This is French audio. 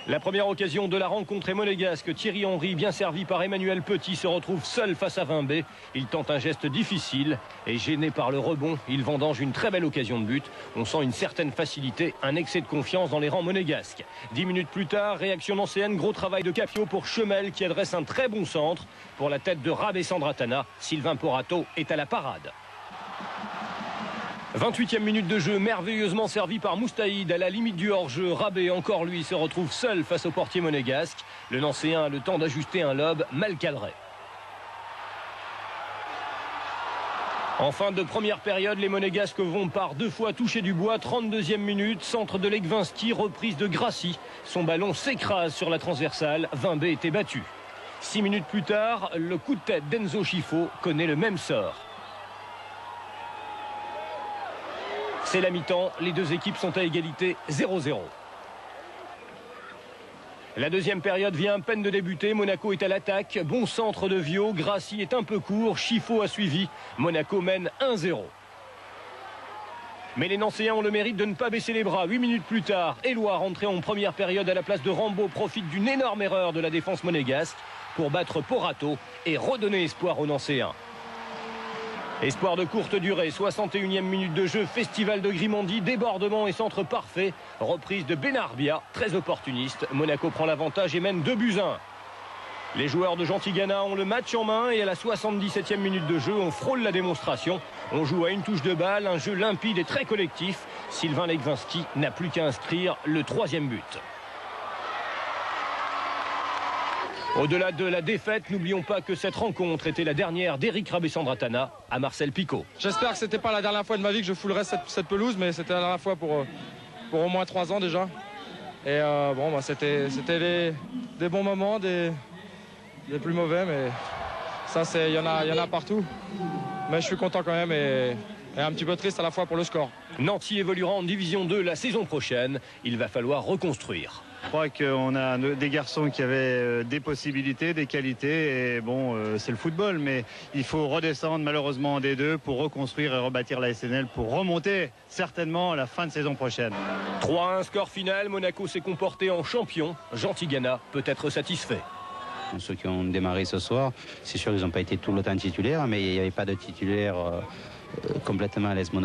La première occasion de la rencontre est monégasque. Thierry Henry, bien servi par Emmanuel Petit, se retrouve seul face à Vimbé. Il tente un geste difficile et gêné par le rebond, il vendange une très belle occasion de but. On sent une certaine facilité, un excès de confiance dans les rangs monégasques. 10 minutes plus tard, réaction nancéenne, gros travail de Capio pour Chemel qui adresse un très bon centre. Pour la tête de Rabé Sandratana, Sylvain Porato est à la parade. 28e minute de jeu, merveilleusement servi par Moustaïd à la limite du hors-jeu. Rabé, encore lui, se retrouve seul face au portier monégasque. Le Nancéen a le temps d'ajuster un lob mal cadré. En fin de première période, les monégasques vont par 2 fois toucher du bois. 32e minute, centre de Legvinski, reprise de Grassi. Son ballon s'écrase sur la transversale. Vimbé était battu. 6 minutes plus tard, le coup de tête d'Enzo Schifo connaît le même sort. C'est la mi-temps, les deux équipes sont à égalité 0-0. La deuxième période vient à peine de débuter, Monaco est à l'attaque, bon centre de Vio, Grassi est un peu court, Schifo a suivi, Monaco mène 1-0. Mais les Nancéens ont le mérite de ne pas baisser les bras. 8 minutes plus tard, Éloi, rentré en première période à la place de Rambo, profite d'une énorme erreur de la défense monégasque pour battre Porato et redonner espoir aux Nancéens. Espoir de courte durée, 61e minute de jeu, festival de Grimandi, débordement et centre parfait. Reprise de Benarbia, très opportuniste. Monaco prend l'avantage et mène 2-1. Les joueurs de Gentilgana ont le match en main et à la 77e minute de jeu, on frôle la démonstration. On joue à une touche de balle, un jeu limpide et très collectif. Sylvain Legvinski n'a plus qu'à inscrire le 3e but. Au-delà de la défaite, n'oublions pas que cette rencontre était la dernière d'Éric Rabé Sandratana à Marcel Picot. J'espère que c'était pas la dernière fois de ma vie que je foulerais cette pelouse, mais c'était la dernière fois pour au moins 3 ans déjà. Et c'était des bons moments, des plus mauvais, mais ça, il y en a partout. Mais je suis content quand même et un petit peu triste à la fois pour le score. Nanty évoluera en Division 2 la saison prochaine. Il va falloir reconstruire. Je crois qu'on a des garçons qui avaient des possibilités, des qualités. Et bon, c'est le football, mais il faut redescendre malheureusement en D2 pour reconstruire et rebâtir la SNL pour remonter certainement à la fin de saison prochaine. 3-1 score final. Monaco s'est comporté en champion. Gentilgana peut être satisfait. Ceux qui ont démarré ce soir, c'est sûr qu'ils n'ont pas été tout le temps titulaires, mais il n'y avait pas de titulaire complètement à l'aise Monaco.